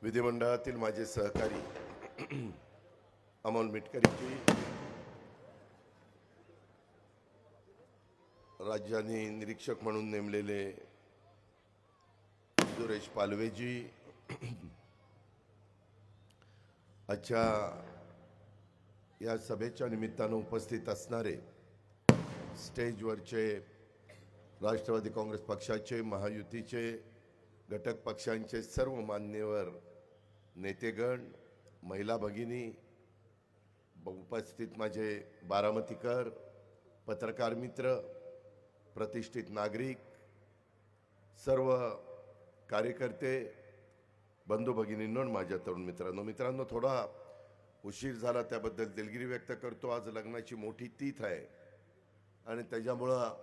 विधिमंडळातील माझे सहकारी अमोल मिटकरीजी, राज्याने निरीक्षक म्हणून नेमलेले सुरेश पालवेजी, आजच्या या सभेच्या निमित्तानं उपस्थित असणारे स्टेजवरचे राष्ट्रवादी काँग्रेस पक्षाचे, महायुतीचे, घटक पक्षांचे सर्व मान्यवर नेतेगण, महिला भगिनी, उपस्थित माझे बारामतीकर, पत्रकार मित्र, प्रतिष्ठित नागरिक, सर्व कार्यकर्ते, बंधू भगिनींनो, माझ्या तरुण मित्रांनो, थोडा उशीर झाला त्याबद्दल दिलगिरी व्यक्त करतो। आज लग्नाची मोठी तीथ आहे आणि त्याच्यामुळं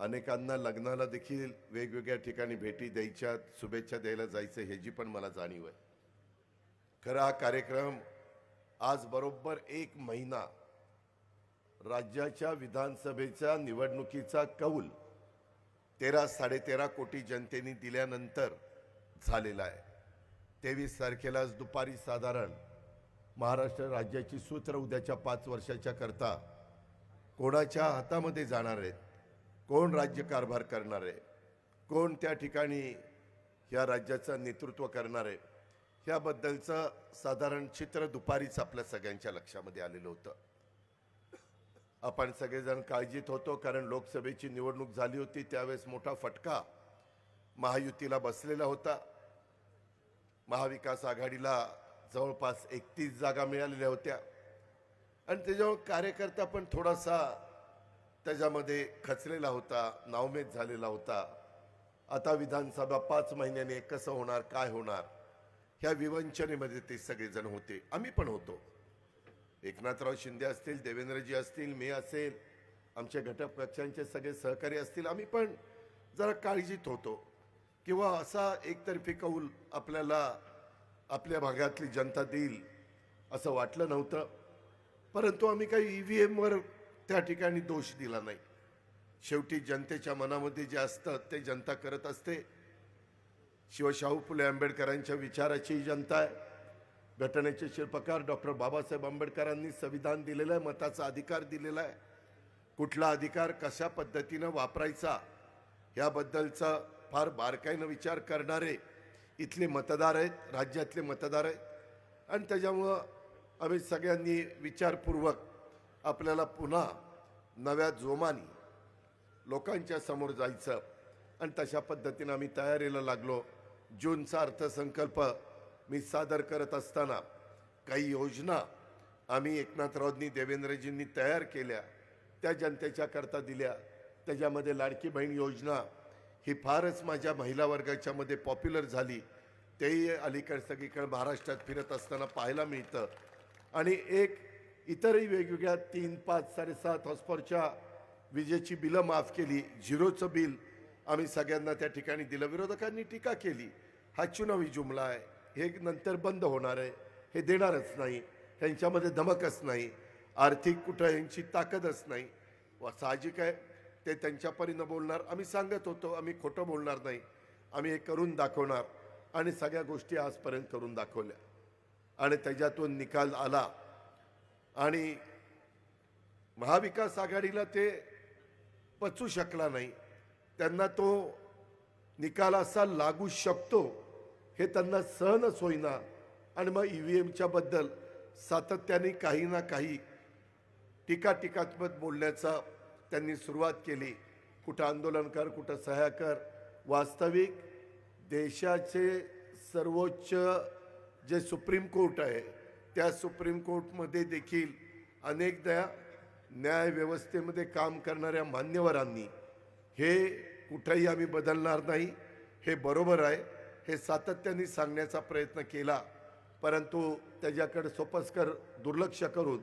अनेकांना लग्नाला देखील वेगवेगळ्या ठिकाणी भेटी द्यायच्या, शुभेच्छा द्यायला जायचं ह्याची पण मला जाणीव आहे। खरं हा कार्यक्रम आज बरोबर 1 महिना राज्याच्या विधानसभेच्या निवडणुकीचा कौल 13-13.5 कोटी जनतेने दिल्यानंतर झालेला आहे। 23 तारखेलाच दुपारी साधारण महाराष्ट्र राज्याची सूत्र उद्याच्या 5 वर्षाच्या करता कोणाच्या हातामध्ये जाणार आहेत, कोण राज्यकारभार करणार आहे, कोण त्या ठिकाणी या राज्याचं नेतृत्व करणार आहे, याबद्दलचं साधारण चित्र दुपारीच आपल्या सगळ्यांच्या लक्षामध्ये आलेलं होतं। आपण सगळेजण काळजीत होतो, कारण लोकसभेची निवडणूक झाली होती, त्यावेळेस मोठा फटका महायुतीला बसलेला होता। महाविकास आघाडीला जवळपास 31 जागा मिळालेल्या होत्या आणि त्याच्यावर कार्यकर्ता पण थोडासा त्याच्यामध्ये खचलेला होता, नाउमेद झालेला होता। आता विधानसभा 5 महिन्याने कसं होणार, काय होणार, ह्या विवंचनेमध्ये ते सगळेजण होते, आम्ही पण होतो। एकनाथराव शिंदे असतील, देवेंद्रजी असतील, मी असेल, आमचे घटक पक्षांचे सगळे सहकारी असतील, आम्ही पण जरा काळजीत होतो किंवा असा एकतर्फी कौल आपल्याला आपल्या भागातली जनता देईल असं वाटलं नव्हतं। परंतु आम्ही काही EVMवर त्या ठिकाणी दोष दिला नाही। शेवटी जनतेच्या मनामध्ये जे असतं ते जनता करत असते। शिवशाहू फुले आंबेडकरांच्या विचाराची जनता आहे। घटनेचे शिल्पकार डॉक्टर बाबासाहेब आंबेडकरांनी संविधान दिलेलं आहे, मताचा अधिकार दिलेला आहे। कुठला अधिकार कशा पद्धतीनं वापरायचा याबद्दलचा फार बारकाईनं विचार करणारे इथले मतदार आहेत, राज्यातले मतदार आहेत आणि त्याच्यामुळं आम्ही सगळ्यांनी विचारपूर्वक आपल्याला पुन्हा नव्या जोमाने लोकांच्या समोर जायचं आणि तशा पद्धतीनं आम्ही तयारीला लागलो। जूनचा अर्थसंकल्प मी सादर करत असताना काही योजना आम्ही एकनाथरावनी, देवेंद्रजींनी तयार केल्या, त्या जनतेच्या करता दिल्या। त्याच्यामध्ये लाडकी बहीण योजना ही फारच माझ्या महिला वर्गाच्या मध्ये पॉप्युलर झाली, तेही अलीकडे सगळीकडे महाराष्ट्रात फिरत असताना पाहायला मिळतं। आणि एक इतरही वेगवेगळ्या 3, 5, 7.5 हॉर्सपॉवरच्या विजेची बिलं माफ केली, झिरोचं बिल आम्ही सगळ्यांना त्या ठिकाणी दिलं। विरोधकांनी टीका केली, हा चुनावी जुमला आहे, हे नंतर बंद होणार आहे, हे देणारच नाही, त्यांच्यामध्ये धमकच नाही, आर्थिक कुठं यांची ताकदच नाही। साहजिक आहे, ते त्यांच्या परीनं बोलणार, आम्ही सांगत होतो आम्ही खोटं बोलणार नाही, आम्ही हे करून दाखवणार आणि सगळ्या गोष्टी आजपर्यंत करून दाखवल्या आणि त्याच्यातून निकाल आला आणि महाविकास आघाडीला ते पचू शकला नाही। त्यांना तो निकाल असा लागू शकतो हे त्यांना सहनच होईना आणि मग EVMच्या बद्दल सातत्याने काही ना काही टीकात्मक बोलण्याचा त्यांनी सुरुवात केली। कुठं आंदोलन कर, कुठं सह्या कर। वास्तविक देशाचे सर्वोच्च जे सुप्रीम कोर्ट आहे, त्या सुप्रीम कोर्टमध्ये देखील अनेकदा न्याय व्यवस्थेमध्ये काम करणाऱ्या मान्यवरांनी हे कुठेही आम्ही बदलणार नाही, हे बरोबर आहे, हे सातत्याने सांगण्याचा प्रयत्न केला, परंतु त्याच्याकडे सोपस्कर दुर्लक्ष करून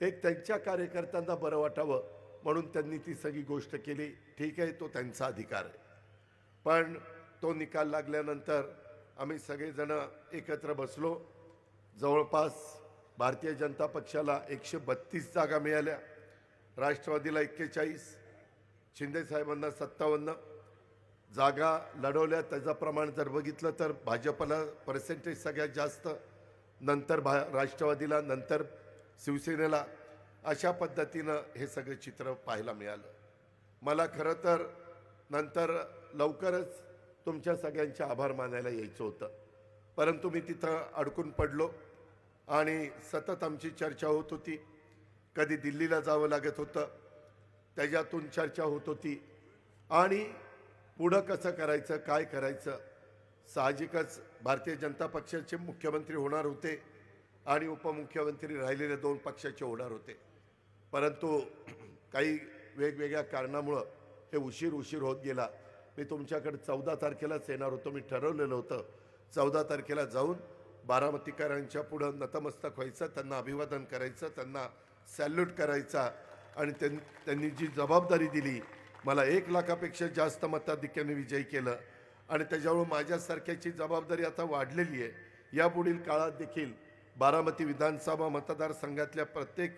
एक त्यांच्या कार्यकर्त्यांना बरं वाटावं म्हणून त्यांनी ती सगळी गोष्ट केली। ठीक आहे, तो त्यांचा अधिकार आहे, पण तो निकाल लागल्यानंतर आम्ही सगळेजण एकत्र बसलो। जवळपास भारतीय जनता पक्षाला 132 जागा मिळाल्या, राष्ट्रवादीला 41, शिंदे साहेबांना 57, जागा लढवल्या त्याचं प्रमाण जर बघितलं तर भाजपला पर्सेंटेज सगळ्यात जास्त, नंतर राष्ट्रवादीला, नंतर शिवसेनेला, अशा पद्धतीनं हे सगळं चित्र पाहायला मिळालं. मला खरं तर नंतर लवकरच तुमच्या सगळ्यांचे आभार मानायला यायचं होतं, परंतु मी तिथं अडकून पडलो आणि सतत आमची चर्चा होत होती. कधी दिल्लीला जावं लागत होतं, त्याच्यातून चर्चा होत होती आणि पुढं कसं करायचं, काय करायचं. साहजिकच भारतीय जनता पक्षाचे मुख्यमंत्री होणार होते आणि उपमुख्यमंत्री राहिलेले 2 पक्षाचे होणार होते, परंतु काही वेगवेगळ्या कारणामुळं हे उशीर होत गेला. मी तुमच्याकडे 14 तारखेलाच येणार होतो. मी ठरवलेलं होतं 14 तारखेला जाऊन बारामतीकरांच्या पुढं नतमस्तक व्हायचं, त्यांना अभिवादन करायचं, त्यांना सॅल्यूट करायचा आणि त्यांनी जी जबाबदारी दिली, मला 1 लाखापेक्षा जास्त मताधिक्याने विजयी केलं आणि त्याच्यामुळे माझ्यासारख्याची जबाबदारी आता वाढलेली आहे. यापुढील काळात देखील बारामती विधानसभा मतदारसंघातल्या प्रत्येक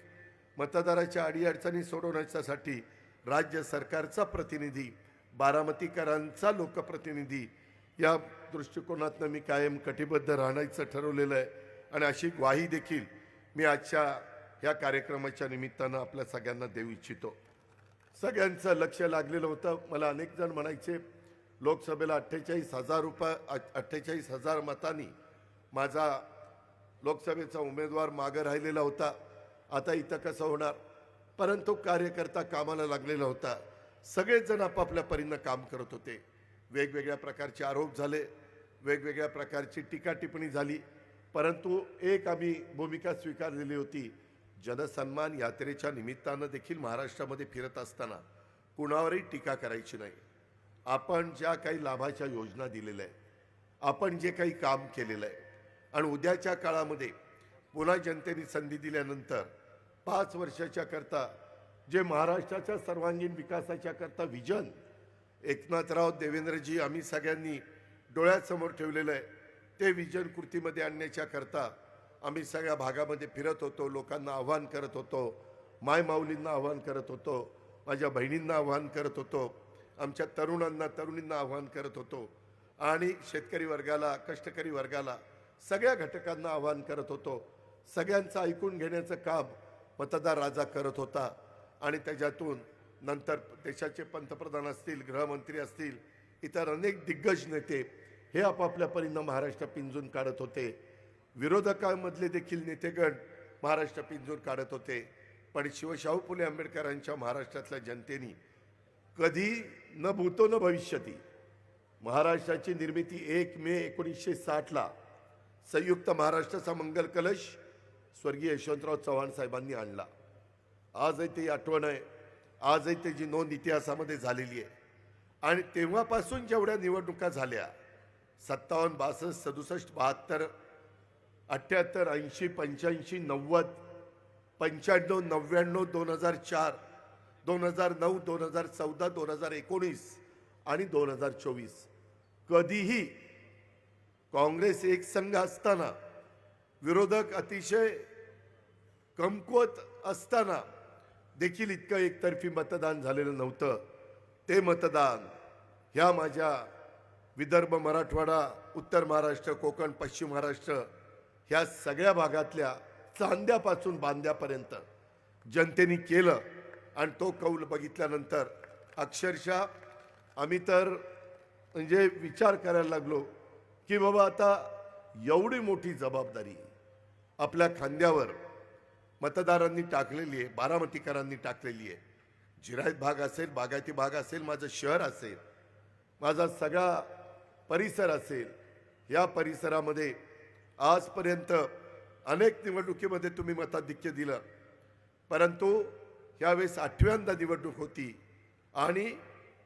मतदाराच्या अडीअडचणी सोडवण्यासाठी राज्य सरकारचा प्रतिनिधी, बारामतीकरांचा लोकप्रतिनिधी या दृष्टिकोनातनं मी कायम कटिबद्ध राहण्याचं ठरवलेलं आहे आणि अशी ग्वाही देखील मी आजच्या ह्या कार्यक्रमाच्या निमित्तानं आपल्या सगळ्यांना देऊ इच्छितो. सगळ्यांचं लक्ष लागलेलं होतं. मला अनेक जण म्हणायचे लोकसभेला 48,000 मतांनी माझा लोकसभेचा उमेदवार मागं राहिलेला होता, आता इथं कसं होणार. परंतु कार्यकर्ता कामाला लागलेला होता. सगळेच जण आपापल्या परीनं काम करत होते. वेगवेगळ्या प्रकारचे आरोप झाले, वेगवेगळ्या प्रकारची टीका टिप्पणी झाली, परंतु एक आम्ही भूमिका स्वीकारलेली होती. जनसन्मान यात्रेच्या निमित्तानं देखील महाराष्ट्रामध्ये फिरत असताना कुणावरही टीका करायची नाही. आपण ज्या काही लाभाच्या योजना दिलेल्या आहेत, आपण जे काही काम केलेलं आहे आणि उद्याच्या काळामध्ये पुन्हा जनतेने संधी दिल्यानंतर 5 वर्षाच्या करता जे महाराष्ट्राच्या सर्वांगीण विकासाच्या करता विजन एकनाथराव देवेंद्रजी आम्ही सगळ्यांनी डोळ्यासमोर ठेवलेलं आहे, ते विजन कृतीमध्ये आणण्याच्या करता आम्ही सगळ्या भागामध्ये फिरत होतो, लोकांना आव्हान करत होतो, मायमाऊलींना आव्हान करत होतो, माझ्या बहिणींना आव्हान करत होतो, आमच्या तरुणींना आव्हान करत होतो आणि शेतकरी वर्गाला, कष्टकरी वर्गाला, सगळ्या घटकांना आव्हान करत होतो. सगळ्यांचं ऐकून घेण्याचं काम मतदार राजा करत होता आणि त्याच्यातून नंतर देशाचे पंतप्रधान असतील, गृहमंत्री असतील, इतर अनेक दिग्गज नेते हे आपापल्या परीनं महाराष्ट्र पिंजून काढत होते. विरोधकांमधले देखील नेतेगण महाराष्ट्र पिंजून काढत होते. पण शिवशाहू फुले आंबेडकरांच्या महाराष्ट्रातल्या जनतेने कधी न भूतो न भविष्यती महाराष्ट्राची निर्मिती 1 मे 1960ला संयुक्त महाराष्ट्राचा मंगल कलश स्वर्गीय यशवंतराव चव्हाण साहेबांनी आणला. आजही ती आठवण आहे, आजही त्याची नोंद इतिहासामध्ये झालेली आहे. आणि तेव्हापासून जेवढ्या निवडणुका झाल्या 57, 62, 67, 72, 78, 80, 85, 90, 95, 99, 2004, 2009, 2014, 2019 आणि 2024 कधीही काँग्रेस एक संघ असताना, विरोधक अतिशय कमकुवत असताना देखील इतकं एकतर्फी मतदान झालेलं नव्हतं. ते मतदान ह्या माझ्या विदर्भ, मराठवाडा, उत्तर महाराष्ट्र, कोकण, पश्चिम महाराष्ट्र ह्या सगळ्या भागातल्या चांद्यापासून बांद्यापर्यंत जनतेने केलं. आणि तो कौल बघितल्यानंतर अक्षरशः आम्ही तर म्हणजे विचार करायला लागलो की बाबा आता एवढी मोठी जबाबदारी आपल्या खांद्यावर मतदारांनी टाकलेली आहे, बारामतीकरांनी टाकलेली आहे. जिरायत भाग असेल, बागायती भाग असेल, माझं शहर असेल, माझा सगळा परिसर असेल, या परिसरामध्ये आजपर्यंत अनेक निवडणुकीमध्ये तुम्ही मताधिक्य दिलं, परंतु यावेळेस 8व्यांदा निवडणूक होती आणि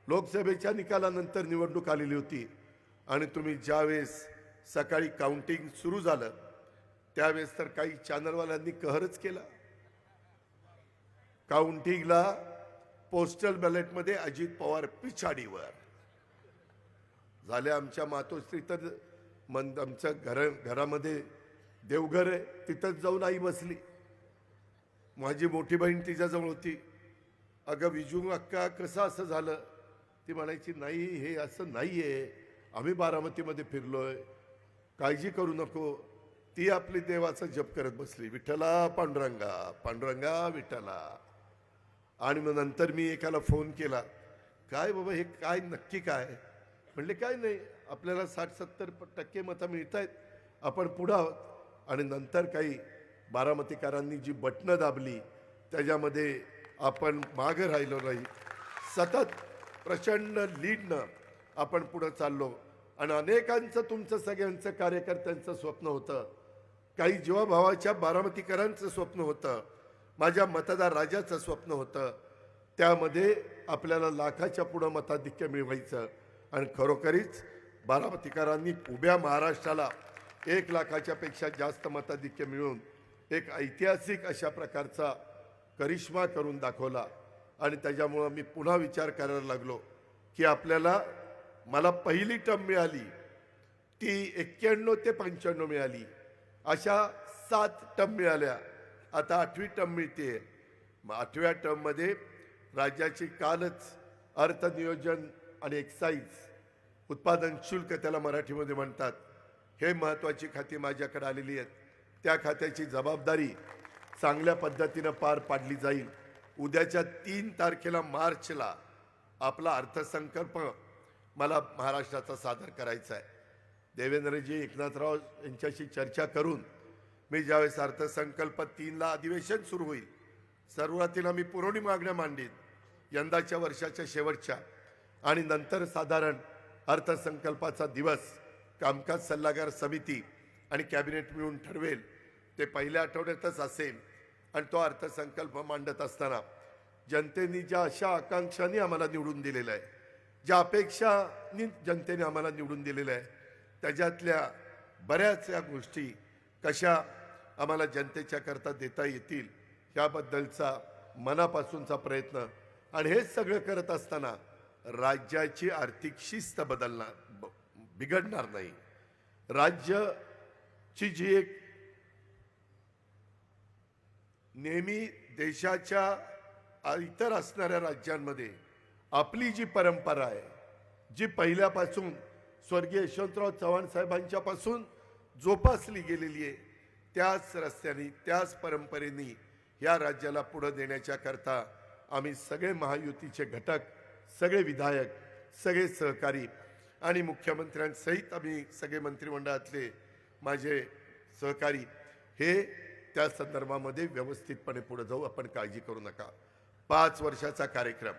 लोकसभेच्या निकालानंतर निवडणूक आलेली होती. आणि तुम्ही ज्यावेळेस सकाळी काउंटिंग सुरू झालं त्यावेळेस तर काही चॅनलवाल्यांनी कहरच केला. काउंटिंगला पोस्टल बॅलेटमध्ये अजित पवार पिछाडीवर झाले. आमच्या मातोश्री तर आमच्या घरामध्ये देवघर आहे, तिथंच जाऊन आई बसली. माझी मोठी बहीण तिच्याजवळ होती. अगं विजू अक्का कसं असं झालं, ती म्हणायची नाही हे असं नाही आहे, आम्ही बारामतीमध्ये फिरलोय, काळजी करू नको. ती आपली देवाचा जप करत बसली, विठ्ठला पांडुरंगा पांडुरंगा विठ्ठला. आणि मग नंतर मी एकाला फोन केला, काय बाबा हे काय नक्की काय? म्हणले काय नाही, आपल्याला 60-70% मतं मिळत आहेत, आपण पुढं आहोत. आणि नंतर काही बारामतीकरांनी जी बटणं दाबली त्याच्यामध्ये आपण मागं राहिलो नाही, सतत प्रचंड लीडनं आपण पुढं चाललो. आणि अनेकांचं तुमचं सगळ्यांचं कार्यकर्त्यांचं स्वप्न होतं, काही जीवाभावाच्या बारामतीकरांचं स्वप्न होतं, माझ्या मतदार राजाचं स्वप्न होतं. त्यामध्ये आपल्याला लाखाच्या पुढं मताधिक्य मिळवायचं. आणि खरोखरीच बारामतीकरांनी उभ्या महाराष्ट्राला 1 लाखाच्या पेक्षा जास्त मताधिक्य मिळवून एक ऐतिहासिक अशा प्रकारचा करिश्मा करून दाखवला. आणि त्याच्यामुळं मी पुन्हा विचार करायला लागलो की आपल्याला, मला पहिली टर्म मिळाली ती 91 ते 95 मिळाली, अशा 7 टर्म मिळाल्या. आता 8वी टर्म मिळते. मग 8व्या टर्ममध्ये राज्याची कालच अर्थनियोजन आणि एक्साईज उत्पादन शुल्क त्याला मराठीमध्ये म्हणतात, हे महत्त्वाची खाती माझ्याकडे आलेली आहेत. त्या खात्याची जबाबदारी चांगल्या पद्धतीनं पार पाडली जाईल. उद्याच्या 3 तारखेला मार्चला आपला अर्थसंकल्प मला महाराष्ट्राचा सादर करायचा आहे. देवेंद्रजी एकनाथराव यांच्याशी चर्चा करून मी ज्यावेळेस अर्थसंकल्प 3ला अधिवेशन सुरू होईल, सुरुवातीला मी पुरवणी मागण्या मांडीन यंदाच्या वर्षाच्या शेवटच्या, आणि नंतर साधारण अर्थसंकल्पाचा दिवस कामकाज सल्लागार समिती आणि कॅबिनेट मिळून ठरवेल, ते पहिल्या आठवड्यातच असेल. आणि तो अर्थसंकल्प मांडत असताना जनतेने ज्या आशा आकांक्षांनी आम्हाला निवडून दिलेलं आहे, ज्या अपेक्षांनी जनतेने आम्हाला निवडून दिलेलं आहे, त्याच्यातल्या बऱ्याच या गोष्टी कशा आम्हाला जनतेच्या करता देता येतील याबद्दलचा मनापासूनचा प्रयत्न. आणि हे सगळं करत असताना राज्याची आर्थिक शिस्त बिघडणार नाही. राज्याची जी एक नेहमी देशाच्या इतर असणाऱ्या राज्यांमध्ये आपली जी परंपरा आहे, जी पहिल्यापासून स्वर्गीय यशवंतराव चव्हाण साहेबांच्यापासून जोपासली गेलेली आहे, त्याच रस्त्याने त्याच परंपरेने या राज्याला पुढे नेण्याच्या करता आम्ही सगळे महायुतीचे घटक, सगळे विधायक, सगळे सहकारी आणि मुख्यमंत्र्यांसहित आम्ही सगळे मंत्रिमंडळातले माझे सहकारी हे त्या संदर्भामध्ये व्यवस्थितपणे पुढे जाऊ. आपण काळजी करू नका. 5 वर्षाचा कार्यक्रम,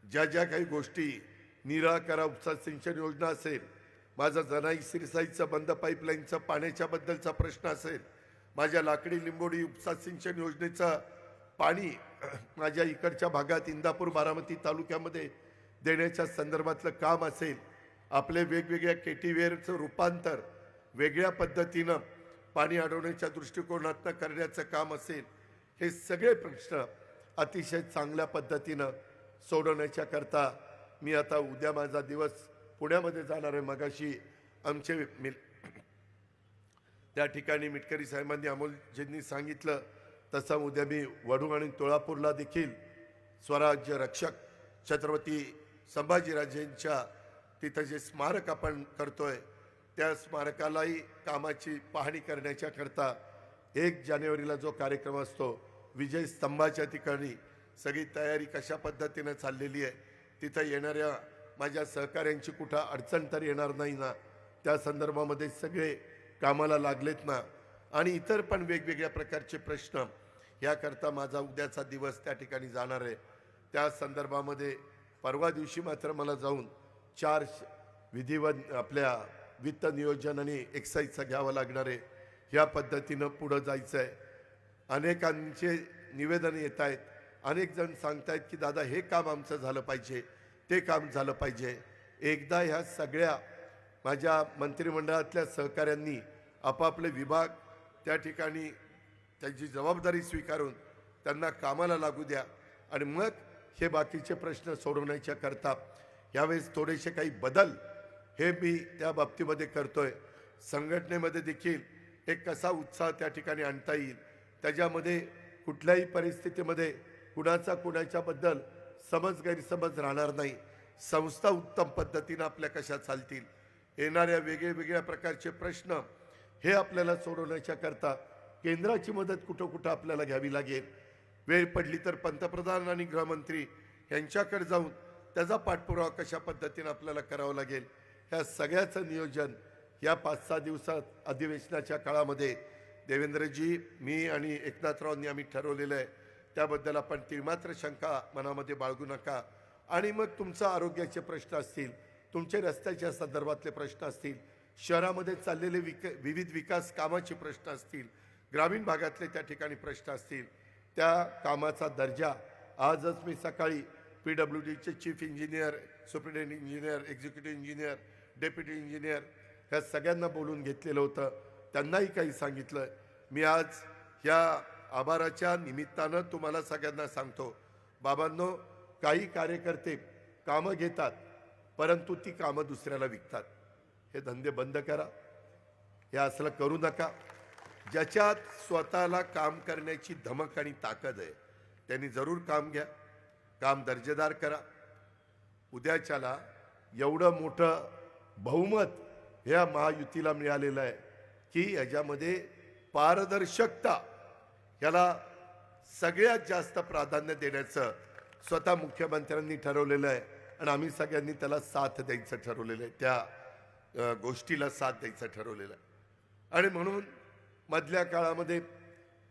ज्या ज्या काही गोष्टी, निराकरा उपसा सिंचन योजना असेल, माझा जनाई सिरसाईचं बंद पाईपलाईनचं पाण्याच्याबद्दलचा प्रश्न असेल, माझ्या लाकडी लिंबोडी उपसा सिंचन योजनेचं पाणी माझ्या इकडच्या भागात इंदापूर बारामती तालुक्यामध्ये देण्याच्या संदर्भातलं काम असेल, आपले वेगवेगळ्या केटीवेअरचं रूपांतर वेगळ्या पद्धतीनं पाणी अडवण्याच्या दृष्टिकोनातनं करण्याचं काम असेल, हे सगळे प्रश्न अतिशय चांगल्या पद्धतीनं सोडवण्याच्या करता मी आता उद्या माझा दिवस पुण्यामध्ये जाणार आहे. मगाशी आमचे त्या ठिकाणी मिटकरी साहेबांनी, अमोलजींनी सांगितलं तसं उद्या मी वढू आणि तुळापूरला देखील स्वराज्य रक्षक छत्रपती संभाजीराजेंच्या तिथं जे स्मारक आपण करतोय त्या स्मारकालाही कामाची पाहणी करण्याच्या करता 1 जानेवारीला जो कार्यक्रम असतो विजय स्तंभाच्या ठिकाणी सगळी तयारी कशा पद्धतीने चाललेली आहे, तिथं येणाऱ्या माझ्या सहकाऱ्यांची कुठं अडचण तर येणार नाही ना, त्या संदर्भामध्ये सगळे कामाला लागलेत ना. आणि इतर पण वेगवेगळ्या प्रकारचे प्रश्न याकरता माझा उद्याचा दिवस त्या ठिकाणी जाणार आहे. त्या संदर्भामध्ये परवा दिवशी मात्र मला जाऊन 4 विधिवत आपल्या वित्त नियोजन आणि एक्साईजचा घ्यावं लागणार आहे. ह्या पद्धतीनं पुढं जायचं आहे. अनेकांचे निवेदन येत आहेत, अनेक जण सांगतायत की दादा हे काम आमचं झालं पाहिजे, ते काम झालं पाहिजे. एकदा ह्या सगळ्या माझ्या मंत्रिमंडळातल्या सहकाऱ्यांनी आपापले विभाग त्या ठिकाणी त्यांची जबाबदारी स्वीकारून त्यांना कामाला लागू द्या आणि मग हे बाकीचे प्रश्न सोडवण्याच्या करता यावेळेस थोडेसे काही बदल हे मी त्या बाबतीमध्ये करतोय. संघटनेमध्ये देखील एक कसा उत्साह त्या ठिकाणी आणता येईल, त्याच्यामध्ये कुठल्याही परिस्थितीमध्ये कुणाचा कुणाच्याबद्दल समज गैरसमज राहणार नाही. संस्था उत्तम पद्धतीनं आपल्या कशा चालतील, येणाऱ्या वेगळ्या प्रकारचे प्रश्न हे आपल्याला सोडवण्याच्या करता केंद्राची मदत कुठं कुठं आपल्याला घ्यावी लागेल, वेळ पडली तर पंतप्रधान आणि गृहमंत्री यांच्याकडे जाऊन त्याचा पाठपुरावा कशा पद्धतीनं आपल्याला करावं लागेल, ह्या सगळ्याचं नियोजन या 5-6 दिवसात अधिवेशनाच्या काळामध्ये देवेंद्रजी, मी आणि एकनाथरावांनी आम्ही ठरवलेलं आहे. त्याबद्दल आपण तीळमात्र शंका मनामध्ये बाळगू नका. आणि मग तुमचा आरोग्याचे प्रश्न असतील, तुमचे रस्त्याच्या संदर्भातले प्रश्न असतील, शहरामध्ये चाललेले विविध विकास कामाचे प्रश्न असतील, ग्रामीण भागातले त्या ठिकाणी प्रश्न असतील, त्या कामाचा दर्जा आजच मी सकाळी PWDचे chief engineer, superintendent engineer, executive engineer, deputy engineer ह्या सगळ्यांना बोलून घेतलेलं होतं. त्यांनाही काही सांगितलं. मी आज ह्या आभाराच्या निमित्तानं तुम्हाला सगळ्यांना सांगतो, बाबांनो, काही कार्यकर्ते कामं घेतात परंतु ती कामं दुसऱ्याला विकतात. हे धंदे बंद करा, हे असलं करू नका. ज्याच्यात स्वतःला काम करण्याची धमक आणि ताकद आहे त्यांनी जरूर काम घ्या, काम दर्जेदार करा. उद्याच्याला एवढं मोठं बहुमत ह्या महायुतीला मिळालेलं आहे की याच्यामध्ये पारदर्शकता याला सगळ्यात जास्त प्राधान्य देण्याचं स्वतः मुख्यमंत्र्यांनी ठरवलेलं आहे आणि आम्ही सगळ्यांनी त्याला साथ द्यायचं ठरवलेलं आहे, त्या गोष्टीला साथ द्यायचं ठरवलेलं आहे. आणि म्हणून मधल्या काळामध्ये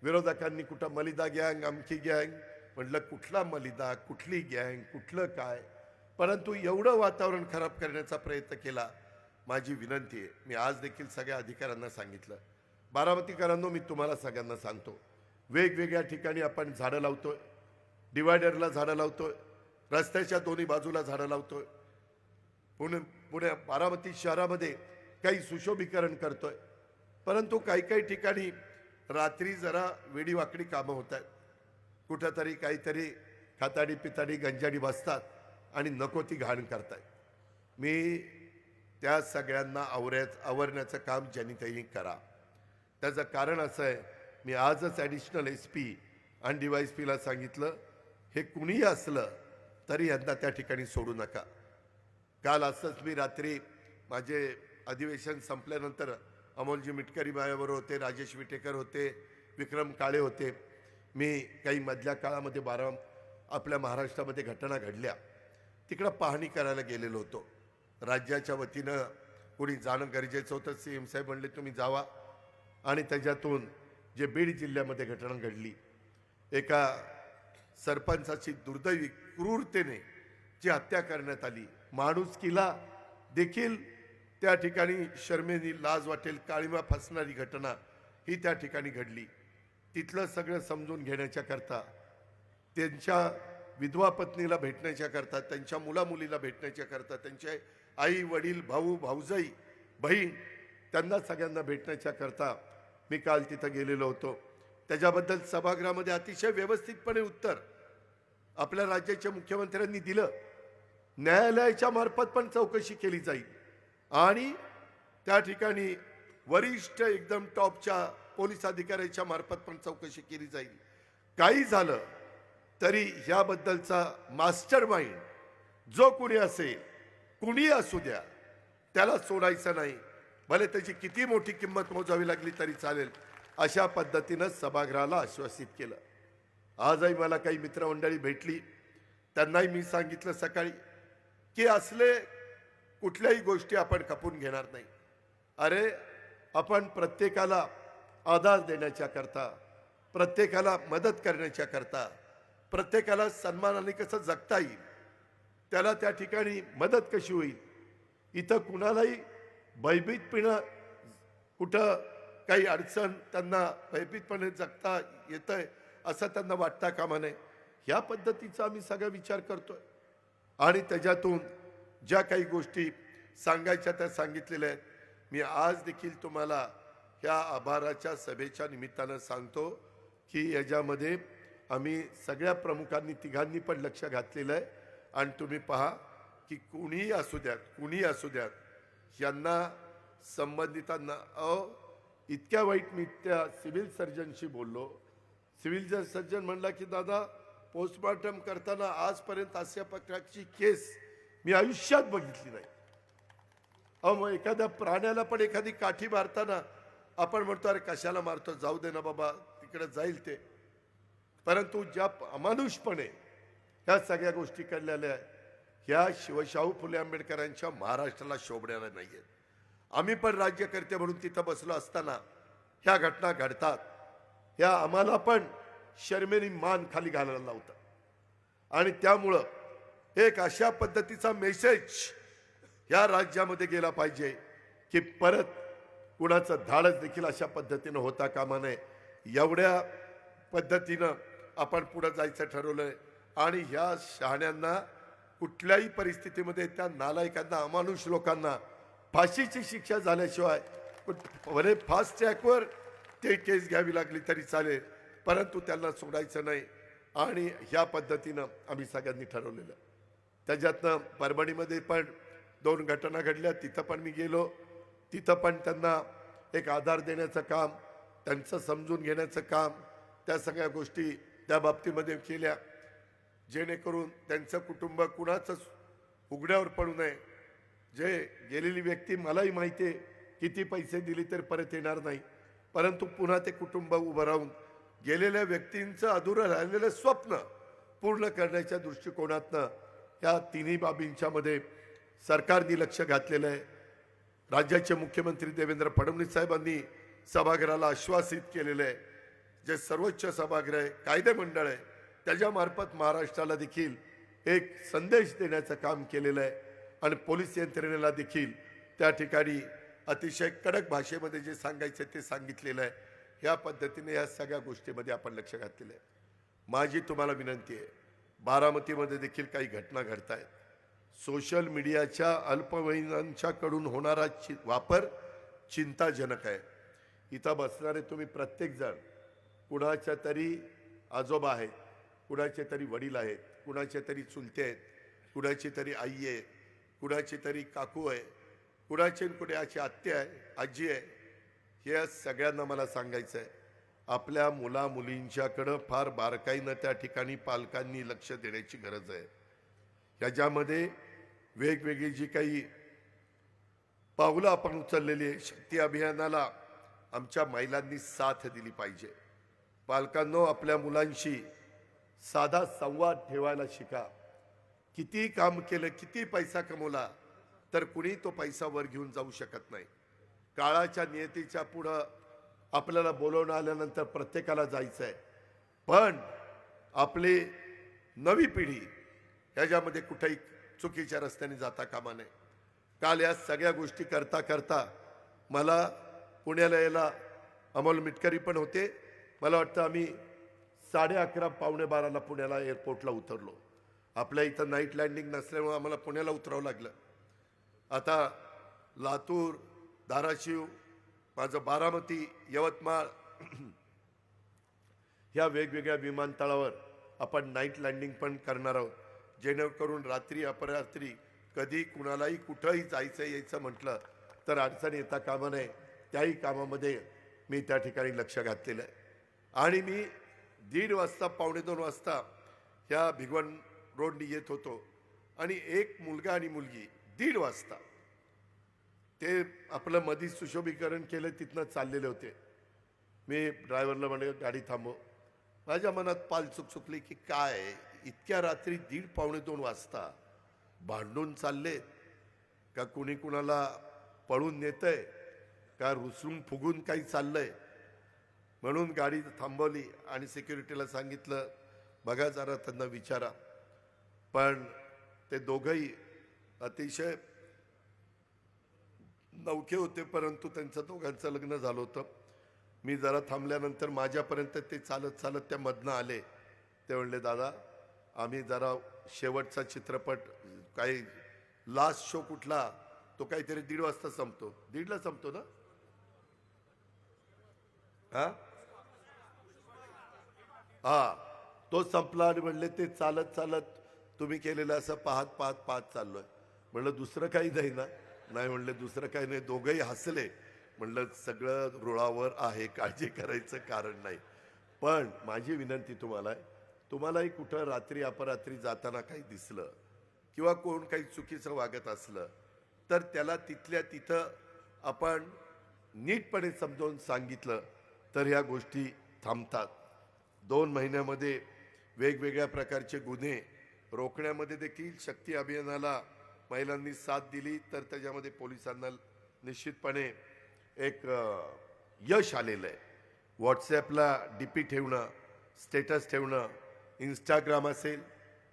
विरोधकांनी कुठं मलिदा गँग, अमकी गँग म्हटलं, कुठला मलिदा, कुठली गँग, कुठलं काय, परंतु एवढं वातावरण खराब करण्याचा प्रयत्न केला. माझी विनंती आहे, मी आज देखील सगळ्या अधिकाऱ्यांना सांगितलं, बारामतीकरांनो, मी तुम्हाला सगळ्यांना सांगतो, वेगवेगळ्या ठिकाणी आपण झाडं लावतोय, डिवायडरला झाडं लावतोय, रस्त्याच्या दोन्ही बाजूला झाडं लावतोय, पुणे बारामती शहरामध्ये काही सुशोभीकरण करतोय, परंतु काही ठिकाणी रात्री जरा वेडीवाकडी कामं होत आहेत. कुठंतरी काहीतरी खाताडी पिताडी गंजाडी बसतात आणि नको ती घाण करतायत. मी त्या सगळ्यांना आवरण्याचं काम ज्यांनी त्यांनी करा. त्याचं कारण असं आहे, मी आजच ॲडिशनल SP आणि DYSPला सांगितलं, हे कुणीही असलं तरी यांना त्या ठिकाणी सोडू नका. काल असंच मी रात्री माझे अधिवेशन संपल्यानंतर अमोलजी मिटकरी माझ्याबरोबर होते, राजेश विटेकर होते, विक्रम काळे होते. मी काही मधल्या काळामध्ये आपल्या महाराष्ट्रामध्ये घटना घडल्या तिकडं पाहणी करायला गेलेलो होतो. राज्याच्या वतीनं कोणी जाणं गरजेचं होतं. CM साहेब म्हणले तुम्ही जावा. आणि त्याच्यातून जे बीड जिल्ह्यामध्ये घटना घडली, एका सरपंचाची दुर्दैवी क्रूरतेने जी हत्या करण्यात आली, माणुसकीला देखील त्या ठिकाणी शर्मेनी लाज वाटेल, काळीमा फसणारी घटना ही त्या ठिकाणी घडली. तिथलं सगळं समजून घेण्याच्या करता, त्यांच्या विधवा पत्नीला भेटण्याच्या करता, त्यांच्या मुलामुलीला भेटण्याच्या करता, त्यांचे आई वडील भाऊ भाऊजाई बहीण त्यांना सगळ्यांना भेटण्याच्या करता मी काल तिथं गेलेलो होतो. त्याच्याबद्दल सभागृहामध्ये अतिशय व्यवस्थितपणे उत्तर आपल्या राज्याच्या मुख्यमंत्र्यांनी दिलं. न्यायालयाच्या मार्फत पण चौकशी केली जाईल आणि त्या ठिकाणी वरिष्ठ एकदम टॉपच्या पोलीस अधिकाऱ्याच्या मार्फत पण चौकशी केली जाईल. काही झालं तरी ह्याबद्दलचा मास्टर माइंड जो कुणी असेल, कुणी असू द्या, त्याला सोडायचं नाही, भले त्याची किती मोठी किंमत मोजावी लागली तरी चालेल, अशा पद्धतीनं सभागृहाला आश्वासित केलं. आजही मला काही मित्रमंडळी भेटली, त्यांनाही मी सांगितलं सकाळी की असले कुठल्याही गोष्टी आपण खपून घेणार नाही. अरे, आपण प्रत्येकाला आधार देण्याच्या करता, प्रत्येकाला मदत करण्याच्या करता, प्रत्येकाला सन्मानाने कसं जगता येईल, त्याला त्या ठिकाणी मदत कशी होईल, इथं कुणालाही भयभीतपणे कुठं काही अडचण त्यांना भयभीतपणे जगता येतंय असं त्यांना वाटता कामा नये. ह्या पद्धतीचा आम्ही सगळा विचार करतोय आणि त्याच्यातून ज्या काही गोष्टी सांगायच्या त्या सांगितलेल्या आहेत. मी आज देखील तुम्हाला ह्या आभाराच्या सभेच्या निमित्तानं सांगतो की याच्यामध्ये आम्ही सगळ्या प्रमुखांनी तिघांनी पण लक्ष घातलेलं आहे. आणि तुम्ही पहा की कुणीही असू द्यात यांना संबंधितांना इतक्या वाईट. मी त्या सिव्हिल सर्जनशी बोललो. सिव्हिल सर्जन म्हणला की दादा, पोस्टमॉर्टम करताना आजपर्यंत अशा प्रकारची केस मी आयुष्यात बघितली नाही. अहो, मग एखाद्या प्राण्याला पण एखादी काठी मारताना आपण म्हणतो अरे कशाला मारतो, जाऊ दे ना बाबा, तिकडे जाईल ते. परंतु ज्या अमानुषपणे ह्या सगळ्या गोष्टी घडलेल्या आहेत, ह्या शिवशाहू फुले आंबेडकरांच्या महाराष्ट्राला शोभणाऱ्या नाहीयेत. आम्ही पण राज्यकर्ते म्हणून तिथं बसलो असताना ह्या घटना घडतात, ह्या आम्हाला पण शर्मेने मान खाली घालायला लावतात. आणि त्यामुळं एक अशा पद्धतीचा मेसेज या राज्यामध्ये गेला पाहिजे की परत कुणाचं धाडस देखील अशा पद्धतीनं होता कामा नये. एवढ्या पद्धतीनं आपण पुढे जायचं ठरवलंय. आणि ह्या शहाण्यांना कुठल्याही परिस्थितीमध्ये, त्या नालायकांना, अमानुष लोकांना फाशीची शिक्षा झाल्याशिवाय भले फास्ट ट्रॅकवर ते केस घ्यावी लागली तरी चालेल, परंतु त्यांना सोडायचं नाही. आणि ह्या पद्धतीनं आम्ही सगळ्यांनी ठरवलेलं. त्याच्यातनं परभणीमध्ये पण 2 घटना घडल्या, तिथं पण मी गेलो. तिथं पण त्यांना एक आधार देण्याचं काम, त्यांचं समजून घेण्याचं काम, त्या सगळ्या गोष्टी त्या बाबतीमध्ये केल्या, जेणेकरून त्यांचं कुटुंब कुणाचंच उघड्यावर पडू नये. जे गेलेली व्यक्ती मलाही माहिती आहे किती पैसे दिले तर परत येणार नाही, परंतु पुन्हा ते कुटुंब उभं राहून गेलेल्या व्यक्तींचं अधुरं राहिलेलं स्वप्न पूर्ण करण्याच्या दृष्टिकोनातनं या तिन्ही बाबींच्या मध्ये सरकारने लक्ष घातलेलं आहे. राज्याचे मुख्यमंत्री देवेंद्र फडणवीस साहेबांनी सभागृहाला आश्वासित केलेलं आहे. जे सर्वोच्च सभागृह आहे, कायदे मंडळ आहे, त्याच्यामार्फत महाराष्ट्राला देखील एक संदेश देण्याचं काम केलेलं आहे. आणि पोलीस यंत्रणेला देखील त्या ठिकाणी अतिशय कडक भाषेमध्ये जे सांगायचे ते सांगितलेलं आहे. ह्या पद्धतीने या सगळ्या गोष्टीमध्ये आपण लक्ष घातलेलं आहे. माझी तुम्हाला विनंती आहे, बारामतीमध्ये देखील काही घटना घडत आहेत. सोशल मीडियाच्या अल्पवयीनांच्याकडून होणारा वापर चिंताजनक आहे. इथं बसणारे तुम्ही प्रत्येकजण कुणाच्या तरी आजोबा आहेत, कुणाचे तरी वडील आहेत, कुणाचे तरी चुलते आहेत, कुणाची तरी आई आहे, कुणाची तरी काकू आहे, कुणाची कुणाची आत्या आहे, आजी आहे. हे सगळ्यांना मला सांगायचं आहे, आपल्या मुला मुलींच्याकडं फार बारकाईनं त्या ठिकाणी पालकांनी लक्ष देण्याची गरज आहे. ह्याच्यामध्ये वेगवेगळी जी काही पावलं आपण उचललेली आहे, शक्ती अभियानाला आमच्या महिलांनी साथ दिली पाहिजे. पालकांनो, आपल्या मुलांशी साधा संवाद ठेवायला शिका. किती काम केलं, किती पैसा कमवला, तर कुणी तो पैसा वर घेऊन जाऊ शकत नाही. काळाच्या नियतीच्या पुढं आपल्याला बोलवणं आल्यानंतर प्रत्येकाला जायचं आहे, पण आपली नवी पिढी ह्याच्यामध्ये कुठेही चुकीच्या रस्त्याने जाता कामा नये. काल या सगळ्या गोष्टी करता करता मला पुण्याला यायला अमोल मिटकरी पण होते. मला वाटतं आम्ही 11:30 पावणे 12ला पुण्याला एअरपोर्टला उतरलो. आपल्या इथं नाईट लँडिंग नसल्यामुळे आम्हाला पुण्याला उतरावं लागलं. आता लातूर, धाराशिव, माझं बारामती, यवतमाळ ह्या वेगवेगळ्या विमानतळावर आपण नाईट लँडिंग पण करणार आहोत, जेणेकरून रात्री अपरात्री कधी कुणालाही कुठंही जायचं यायचं म्हटलं तर अडचण येता कामा नये. त्याही कामामध्ये मी त्या ठिकाणी लक्ष घातलेलं आहे. आणि मी 1:30 वाजता, 1:45 वाजता ह्या भिगवण रोडनी येत होतो आणि एक मुलगा आणि मुलगी 1:30 वाजता ते आपलं मधी सुशोभीकरण केलं, तिथनं चाललेले होते. मी ड्रायव्हरला म्हणे गाडी थांबव. माझ्या मनात पाल चुकली की काय इतक्या रात्री 1:30 पावणे 2 वाजता भांडून चालले का, कुणी कुणाला पळून नेतंय का, रुसून फुगून काही चाललंय. म्हणून गाडी थांबवली आणि सिक्युरिटीला सांगितलं, बघा जरा त्यांना विचारा. पण ते दोघंही अतिशय नवखे होते, परंतु त्यांचं दोघांचं लग्न झालं होतं. मी जरा थांबल्यानंतर माझ्यापर्यंत ते चालत चालत त्या मधनं आले. ते म्हणले, दादा आम्ही जरा शेवटचा चित्रपट, काही लास्ट शो कुठला, तो काहीतरी 1:30 वाजता संपतो, 1:30ला संपतो ना, हा तो संपला. आणि म्हणले ते चालत चालत तुम्ही केलेलं असं पाहत पाहत पाहत चाललोय. म्हणलं दुसरं काही नाही ना. नाही म्हणले दुसरं काही नाही. दोघंही हसले. म्हणलं सगळं रुळावर आहे, काळजी करायचं कारण नाही. पण माझी विनंती तुम्हाला आहे, तुम्हालाही कुठं रात्री अपरात्री जाताना काही दिसलं किंवा कोण काही चुकीचं वागत असलं तर त्याला तिथल्या तिथं आपण नीटपणे समजावून सांगितलं तर ह्या गोष्टी थांबतात. 2 महिन्यामध्ये वेगवेगळ्या प्रकारचे गुन्हे रोखण्यामध्ये देखील शक्ती अभियानाला महिलांनी साथ दिली तर त्याच्यामध्ये पोलिसांना निश्चितपणे एक यश आलेलं आहे. व्हॉट्सॲपला DP ठेवणं, स्टेटस ठेवणं, इंस्टाग्राम असेल,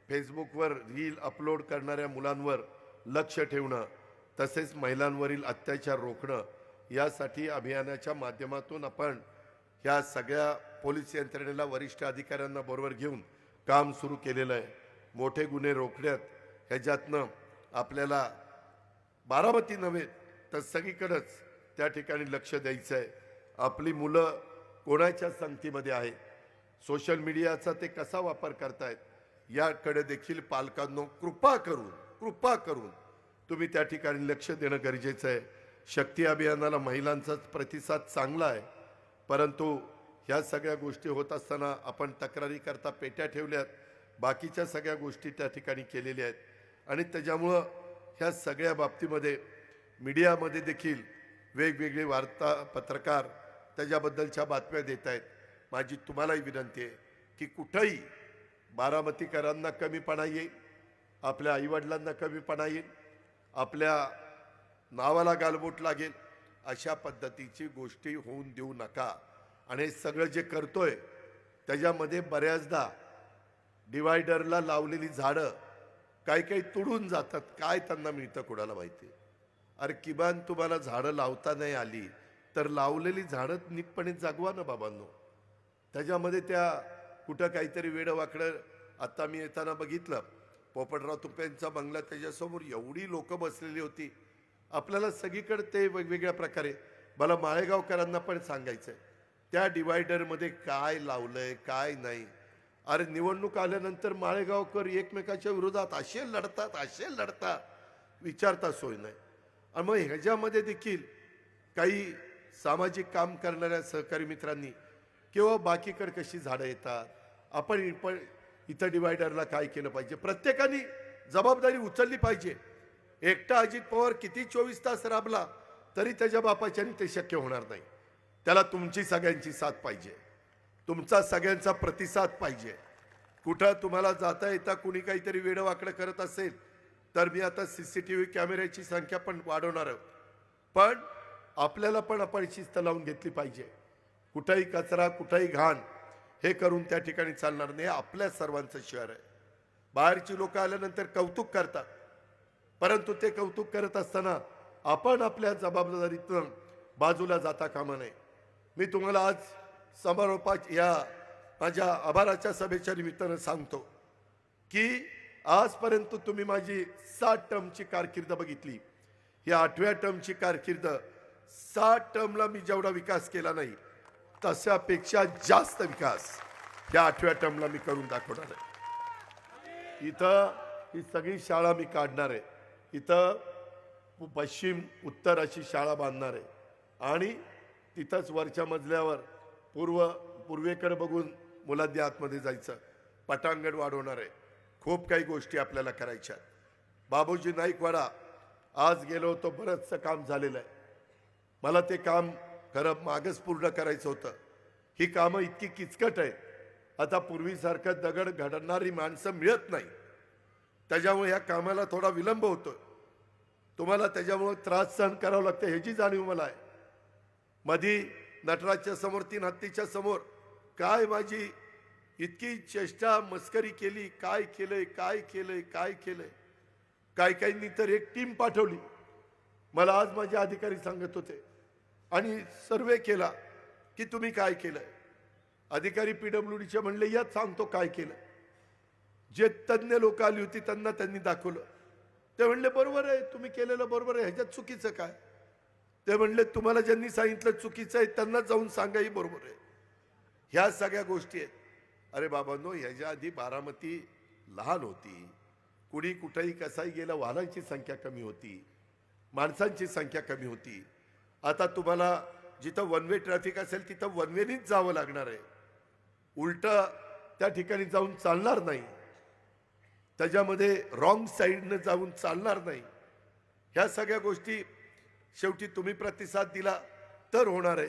फेसबुकवर रील अपलोड करणाऱ्या मुलांवर लक्ष ठेवणं, तसेच महिलांवरील अत्याचार रोखणं, यासाठी अभियानाच्या माध्यमातून आपण ह्या सगळ्या पोलीस यंत्रणेला वरिष्ठ अधिकाऱ्यांना बरोबर घेऊन काम सुरू केलेलं आहे. मोठे गुन्हे रोखण्यात ह्याच्यातनं आपल्याला बारामती नव्हे तर सगळीकडेच त्या ठिकाणी लक्ष द्यायचं आहे. आपली मुलं कोणाच्या संगतीमध्ये आहेत, सोशल मीडियाचा ते कसा वापर करतायत, याकडे देखील पालकांनो कृपा करून तुम्ही त्या ठिकाणी लक्ष देणं गरजेचं आहे. शक्ती अभियानाला महिलांचाच प्रतिसाद चांगला आहे, परंतु ह्या सगळ्या गोष्टी होत असताना आपण तक्रारी करता पेट्या ठेवल्यात, बाकीच्या सगळ्या गोष्टी त्या ठिकाणी केलेल्या आहेत आणि त्याच्यामुळं ह्या सगळ्या बाबतीमध्ये मीडियामध्ये देखील वेगवेगळे वार्ता पत्रकार त्याच्याबद्दलच्या बातम्या देत आहेत. माझी तुम्हालाही विनंती आहे की कुठंही बारामतीकरांना कमीपणा येईल, आपल्या आईवडिलांना कमीपणा येईल, आपल्या नावाला गालबोट लागेल अशा पद्धतीची गोष्टी होऊन देऊ नका. आणि सगळं जे करतोय त्याच्यामध्ये बऱ्याचदा डिवायडरला लावलेली झाडं काही तुडून जातात. काय त्यांना मिळतं कोणाला माहिती. अरे किमान तुम्हाला झाडं लावता नाही आली तर लावलेली झाडं नीटपणे जागवा ना बाबांनो. त्याच्यामध्ये त्या कुठं काहीतरी वेडवाकडं. आता मी येताना बघितलं पोपटराव तुपेंचा बंगला, त्याच्यासमोर एवढी लोक बसलेली होती. आपल्याला सगळीकडे ते वेगवेगळ्या प्रकारे. मला माळेगावकरांना पण सांगायचं आहे त्या डिवायडरमध्ये काय लावलंय काय नाही. अरे निवडणूक आल्यानंतर माळेगावकर एकमेकाच्या विरोधात असे लढतात विचारता सोय नाही. आणि मग ह्याच्यामध्ये देखील काही सामाजिक काम करणाऱ्या सहकारी मित्रांनी किंवा बाकीकडे कशी झाडं येतात, आपण इथं डिवायडरला काय केलं पाहिजे, प्रत्येकाने जबाबदारी उचलली पाहिजे. एकटा अजित पवार किती 24 तास राबला तरी त्याच्या बापाच्याने ते शक्य होणार नाही. त्याला तुमची सगळ्यांची साथ पाहिजे, तुमचा सगळ्यांचा प्रतिसाद पाहिजे. कुठं तुम्हाला जाता येता कुणी काहीतरी वेडवाकडं करत असेल तर मी आता CCTV कॅमेऱ्याची संख्या पण वाढवणार आहोत, पण आपल्याला पण आपण शिस्त लावून घेतली पाहिजे. कुठंही कचरा कुठंही घाण हे करून त्या ठिकाणी चालणार नाही. आपल्या सर्वांचं शहर आहे. बाहेरची लोक आल्यानंतर कौतुक करतात, परंतु ते कौतुक करत असताना आपण आपल्या जबाबदारीतून बाजूला जाता कामा नये. मी तुम्हाला आज समारोपाच्या या माझ्या आभाराच्या सभेच्या निमित्तानं सांगतो की आजपर्यंत तुम्ही माझी 60 टर्मची कारकीर्द बघितली. या 8व्या टर्मची कारकीर्द 60 टर्मला मी जेवढा विकास केला नाही तशापेक्षा जास्त विकास या 8व्या टर्मला मी करून दाखवणार आहे. इथं ही सगळी शाळा मी काढणार आहे. इथं पश्चिम उत्तर अशी शाळा बांधणार आहे आणि तिथंच वरच्या मजल्यावर पूर्वेकडे बघून मुलांनी आतमध्ये जायचं. पटांगण वाढवणार आहे. खूप काही गोष्टी आपल्याला करायच्या. बाबूजी नाईकवाडा आज गेलो होतो, बरंचसं काम झालेलं आहे. मला ते काम खरं मागच पूर्ण करायचं होतं. ही कामं इतकी किचकट आहेत, आता पूर्वीसारखं दगड घडणारी माणसं मिळत नाही. त्याच्यामुळे ह्या कामाला थोडा विलंब होतो. तुम्हाला त्याच्यामुळे त्रास सहन करावं लागतं ह्याची जाणीव मला आहे. मधी नटराजच्या समोर 3 हत्तीच्या समोर काय माझी इतकी चेष्टा मस्करी केली, काय केलंय काहींनी तर एक टीम पाठवली. मला आज माझे अधिकारी सांगत होते आणि सर्वे केला की तुम्ही काय केलंय. अधिकारी PWDचे म्हणले यात सांगतो काय केलं. जे तज्ञ लोक आली होती त्यांना त्यांनी दाखवलं. ते म्हणले बरोबर आहे, तुम्ही केलेलं बरोबर आहे, ह्याच्यात चुकीचं काय. ते म्हणले तुम्हाला ज्यांनी सांगितलं चुकीचं आहे त्यांना जाऊन सांगाही बरोबर आहे. ह्या सगळ्या गोष्टी आहेत. अरे बाबांनो, ह्याच्या आधी बारामती लहान होती. कुणी कुठेही कसाही गेला वाहनांची संख्या कमी होती, माणसांची संख्या कमी होती. आता तुम्हाला जिथं वन वे ट्रॅफिक असेल तिथं वन वेनीच जावं लागणार आहे. उलट त्या ठिकाणी जाऊन चालणार नाही. त्याच्यामध्ये रॉंग साईडनं जाऊन चालणार नाही. ह्या सगळ्या गोष्टी शेवटी तुम्ही प्रतिसाद दिला तर होणार आहे.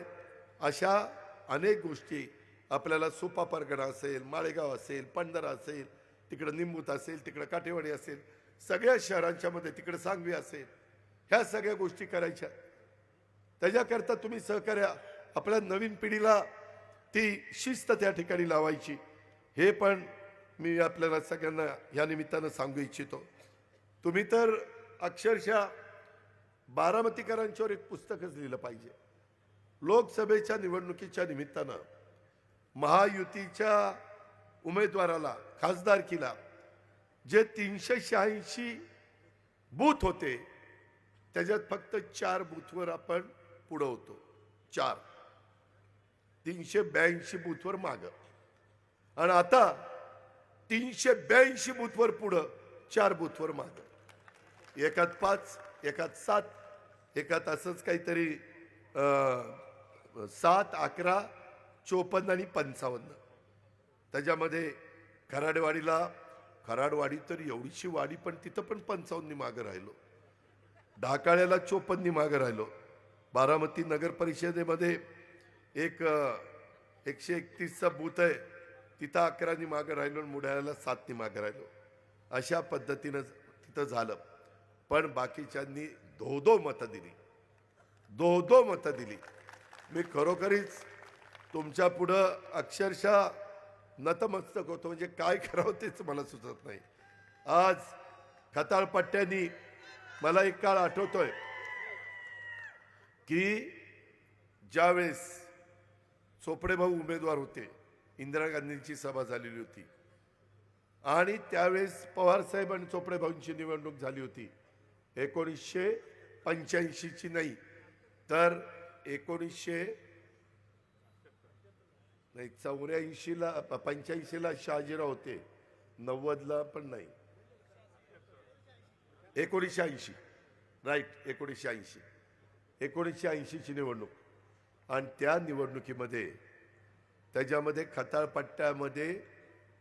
अशा अनेक गोष्टी आपल्याला सुपा परगणा असेल, माळेगाव असेल, पंढरा असेल, तिकडं निंबूत असेल, तिकडं काठेवाडी असेल, सगळ्या शहरांच्या मध्ये, तिकडं सांगवी असेल, ह्या सगळ्या गोष्टी करायच्या. त्याच्याकरता तुम्ही सहकार्य, आपल्या नवीन पिढीला ती शिस्त त्या ठिकाणी लावायची. हे पण मी आपल्याला सगळ्यांना या निमित्तानं सांगू इच्छितो. तुम्ही तर अक्षरशः बारामतीकरांच्यावर एक पुस्तकच लिहिलं पाहिजे. लोकसभेच्या निवडणुकीच्या निमित्तानं महायुतीच्या उमेदवाराला, खासदारकीला जे 386 बूथ होते, त्याच्यात फक्त 4 बूथवर आपण पुढं होतो. 4, 382 बूथवर माग. आणि आता 382 बूथवर पुढं, 4 बूथवर माग. एकात 5, एकात 7, एकात असंच काहीतरी 7, 11, 54 आणि 55. त्याच्यामध्ये खराडवाडी तर एवढीशी वाडी, पण तिथं पण 55 मागं राहिलो. ढाकाळ्याला 54 मागं राहिलो. बारामती नगर परिषदेमध्ये एक 131चा बूथ आहे, तिथं 11 मागं राहिलो आणि मुढ्याला 7 मागं राहिलो. अशा पद्धतीनं तिथं झालं. पण बाकीच्यांनी 2-2 मतं दिली, 2-2 मतं दिली. मी खरोखरीच तुमच्या पुढं अक्षरशः नतमस्तक होतो. म्हणजे काय करावं तेच मला सुचत नाही. आज खताळपट्ट्यांनी, मला एक काळ आठवतोय की ज्यावेळेस चोपडे भाऊ उमेदवार होते, इंदिरा गांधींची सभा झालेली होती आणि त्यावेळेस पवार साहेब आणि चोपडे भाऊंची निवडणूक झाली होती. 1985ची नाही तर 84ला 85ला शहाजीराव होते, 90ला पण नाही, 1980, राईट, 1980ची निवडणूक. आणि त्या निवडणुकीमध्ये त्याच्यामध्ये खताळपट्ट्यामध्ये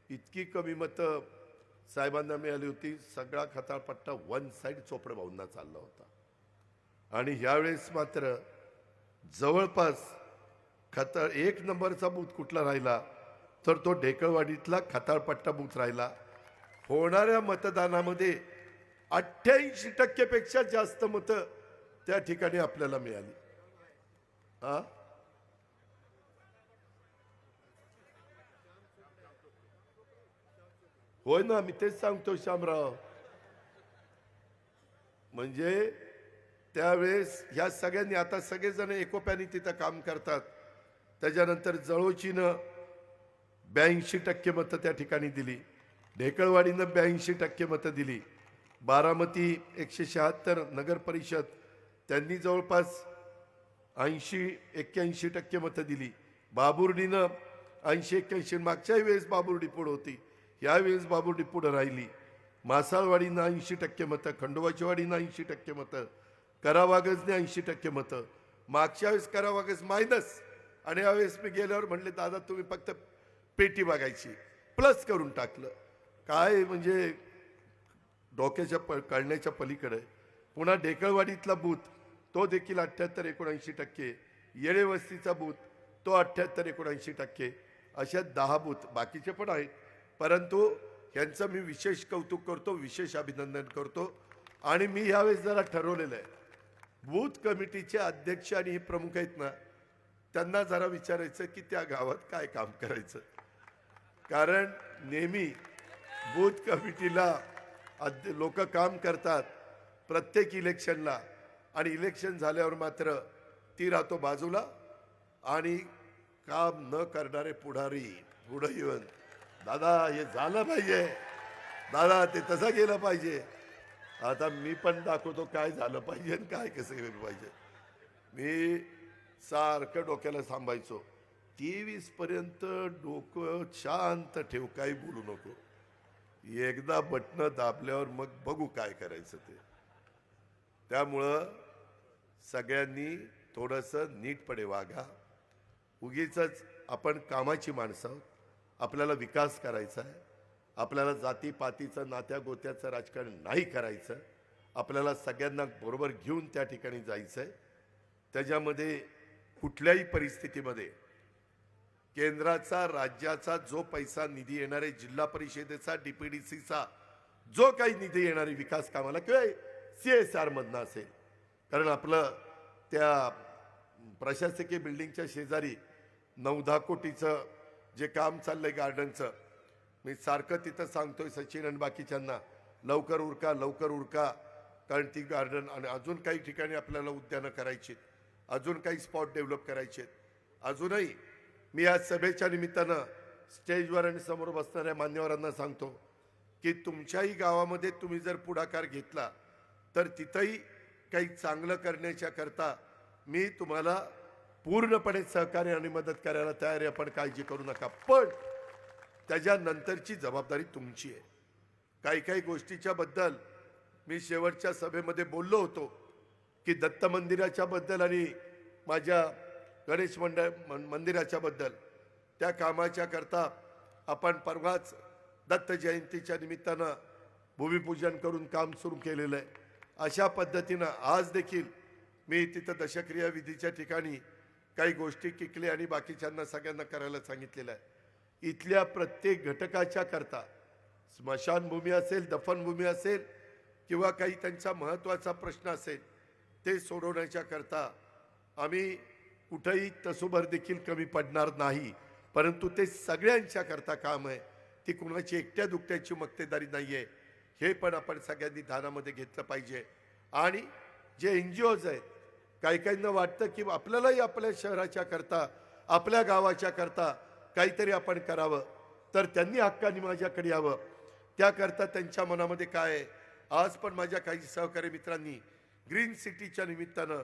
इतकी कमी मतं साहेबांना मिळाली होती. सगळा खताळपट्टा वन साईड चोपडे भाऊंना चालला होता. आणि ह्यावेळेस मात्र जवळपास एक नंबरचा बूथ कुठला राहिला तर तो ढेकळवाडीतला खताळपट्टा बूथ राहिला. होणाऱ्या मतदानामध्ये 88% पेक्षा जास्त मतं त्या ठिकाणी आपल्याला मिळाली. होय ना, मी तेच सांगतो श्यामराव. म्हणजे त्यावेळेस ह्या सगळ्यांनी, आता सगळेजण एकोप्याने तिथं काम करतात. त्याच्यानंतर जळोचीनं 82% मतं त्या ठिकाणी दिली, ढेकळवाडीनं 82% मतं दिली, बारामती 176 नगर परिषद त्यांनी जवळपास 80-81% मतं दिली, बाबुर्डीनं 80-81. मागच्याही वेळेस बाबुर्डी पुढं होती, यावेळेस बाबुर्डी पुढं राहिली. मासाळवाडीनं 80% मतं, खंडोबाचीवाडीनं 80% मतं, करावागजने 80% मतं. मागच्या वेळेस करावागज मायनस, आणि यावेळेस मी गेल्यावर म्हणले दादा तुम्ही फक्त पेटी बघायची, प्लस करून टाकलं. काय म्हणजे डोक्याच्या कळण्याच्या पलीकडे. पुन्हा ढेकळवाडीतला बूथ तो देखील 78-79%, येळेवस्तीचा बूथ तो 78-79%. अशा 10 बूथ बाकीचे पण आहेत, परंतु यांचं मी विशेष कौतुक करतो, विशेष अभिनंदन करतो. आणि मी यावेळेस जरा ठरवलेलं आहे, बूथ कमिटीचे अध्यक्ष आणि हे प्रमुख आहेत ना, त्यांना जरा विचारायचं की त्या गावात काय काम करायचं. कारण नेहमी बूथ कमिटीला लोक काम करतात प्रत्येक इलेक्शनला, आणि इलेक्शन झाल्यावर मात्र ती राहतो बाजूला, आणि काम न करणारे पुढारी पुढं येऊन दादा हे झालं पाहिजे, दादा ते तसं गेलं पाहिजे. आता मी पण दाखवतो काय झालं पाहिजे आणि काय कसं गेलं पाहिजे. मी सारखं डोक्याला थांबायचो, 23 पर्यंत डोकं शांत ठेव, काही बोलू नको, एकदा बटणं दाबल्यावर मग बघू काय करायचं ते. त्यामुळं सगळ्यांनी थोडंसं नीटपणे वागा. उगीचच आपण कामाची माणसं आहोत, आपल्याला विकास करायचा आहे. आपल्याला जातीपातीचं नात्या गोत्याचं राजकारण नाही करायचं. आपल्याला सगळ्यांना बरोबर घेऊन त्या ठिकाणी जायचं आहे. त्याच्यामध्ये कुठल्याही परिस्थितीमध्ये केंद्राचा राज्याचा जो पैसा निधी येणार आहे, जिल्हा परिषदेचा DPDCचा जो काही निधी येणार आहे विकास कामाला किंवा CSR मधनं असेल, कारण आपलं त्या प्रशासकीय बिल्डिंगच्या शेजारी 9-10 कोटीचं जे काम चाललंय गार्डनचं, मी सारखं तिथं सांगतोय सचिन आणि बाकीच्यांना, लवकर उरका लवकर उरका, कारण ती गार्डन आणि अजून काही ठिकाणी आपल्याला उद्यानं करायची, अजून काही स्पॉट डेव्हलप करायचे. अजूनही मी आज सभेच्या निमित्तानं स्टेजवर आणि समोर बसणाऱ्या मान्यवरांना सांगतो की तुमच्याही गावामध्ये तुम्ही जर पुढाकार घेतला तर तिथंही काही चांगलं करण्याच्या करता मी तुम्हाला पूर्णपणे सहकार्य आणि मदत करायला तयार आहे. आपण काळजी करू नका, पण त्याच्यानंतरची जबाबदारी तुमची आहे. काही काही गोष्टीच्या बद्दल मी शेवटच्या सभेमध्ये बोललो होतो की दत्त मंदिराच्या बद्दल आणि माझ्या गणेश मंदिराच्या बद्दल त्या कामाच्या करता आपण परवाच दत्त जयंतीच्या निमित्तानं भूमिपूजन करून काम सुरू केलेलं आहे. अशा पद्धतीनं आज देखील मी तिथं दशक्रिया विधीच्या ठिकाणी काही गोष्टी किकले आणि बाकीच्यांना सगळ्यांना करायला सांगितलेलं आहे. इथल्या प्रत्येक घटकाच्या करता स्मशानभूमी असेल, दफनभूमी असेल किंवा काही त्यांचा महत्त्वाचा प्रश्न असेल ते सोडवण्याच्या करता आम्ही कुठेही तसोभर देखील कमी पडणार नाही. परंतु ते सगळ्यांच्या करता काम आहे, ती कुणाची एकट्या दुकट्याची मक्तेदारी नाही आहे. हे पण आपण सगळ्यांनी ध्यानामध्ये घेतलं पाहिजे. आणि जे NGOज आहेत, काही काहींना वाटतं की आपल्यालाही आपल्या शहराच्या करता आपल्या गावाच्या करता काहीतरी आपण करावं, तर त्यांनी हक्काने माझ्याकडे यावं. त्याकरता त्यांच्या मनामध्ये काय आहे, आज पण माझ्या काही सहकारी मित्रांनी ग्रीन सिटीच्या निमित्तानं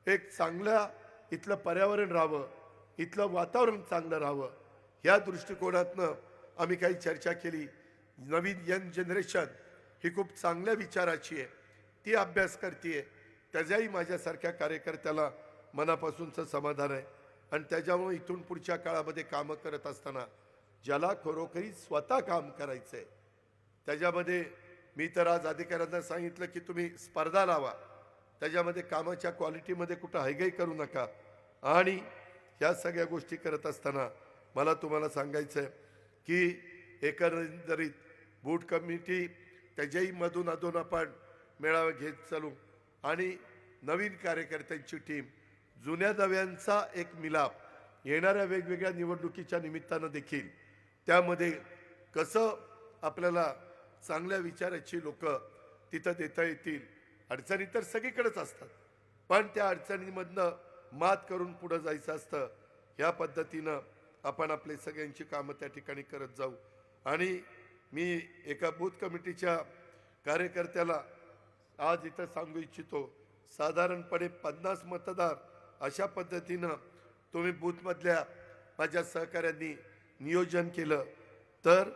एक चांगल्या इथलं पर्यावरण राहावं, इथलं वातावरण चांगलं राहावं, ह्या दृष्टिकोनातनं आम्ही काही चर्चा केली. नवीन यंग जनरेशन ही खूप चांगल्या विचाराची आहे, ती अभ्यास करते, त्याच्याही माझ्यासारख्या कार्यकर्त्याला मनापासूनचं समाधान आहे. आणि त्याच्यामुळे इथून पुढच्या काळामध्ये कामं करत असताना ज्याला खरोखरी स्वतः काम करायचं आहे त्याच्यामध्ये मी तर आज अधिकाऱ्यांना सांगितलं की तुम्ही स्पर्धा लावा, त्याच्यामध्ये कामाच्या क्वालिटीमध्ये कुठं हायगाई करू नका. आणि ह्या सगळ्या गोष्टी करत असताना मला तुम्हाला सांगायचं आहे की एकंदरीत बूथ कमिटी त्याच्याही मधून अधून आपण मेळावा घेत चालू आणि नवीन कार्यकर्त्यांची टीम, जुन्या नव्यांचा एक मिलाप, येणाऱ्या वेगवेगळ्या निवडणुकीच्या निमित्तानं देखील त्यामध्ये कसं आपल्याला चांगल्या विचाराची लोक तिथं देता येतील. अडचणी तर सगळीकडेच असतात, पण त्या अडचणींमधनं मात करून पुढं जायचं असतं. ह्या पद्धतीनं आपण आपले सगळ्यांची कामं त्या ठिकाणी करत जाऊ. आणि मी एका बूथ कमिटीच्या कार्यकर्त्याला आज इथं सांगू इच्छितो, साधारणपणे 50 मतदार अशा पद्धतीनं तुम्ही बूथमधल्या माझ्या सहकाऱ्यांनी नियोजन केलं तर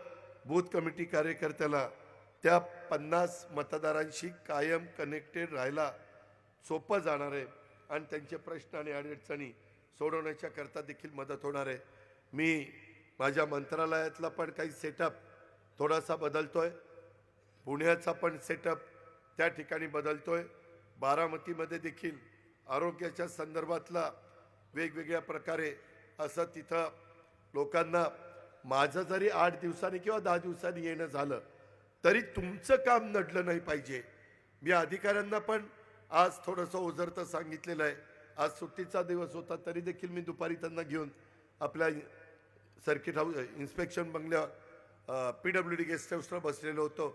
बूथ कमिटी कार्यकर्त्याला त्या 50 मतदारांशी कायम कनेक्टेड राहायला सोपं जाणार आहे आणि त्यांचे प्रश्न आणि अडचणी सोडवण्याच्या करता देखील मदत होणार आहे. मी माझ्या मंत्रालयातला पण काही सेटअप थोडासा बदलतोय, पुण्याचा पण सेटअप त्या ठिकाणी बदलतोय. बारामतीमध्ये देखील आरोग्याच्या संदर्भातला वेगवेगळ्या प्रकारे असं तिथं लोकांना माझं जरी 8 दिवसांनी किंवा 10 दिवसांनी येणं झालं तरी तुमचं काम नडलं नाही पाहिजे. मी अधिकाऱ्यांना पण आज थोडंसं ओझरतं सांगितलेलं आहे. आज सुट्टीचा दिवस होता तरी देखील मी दुपारी त्यांना घेऊन आपल्या सर्किट हाऊस इन्स्पेक्शन बंगल्या PWD गेस्ट हाऊसला बसलेलो होतो.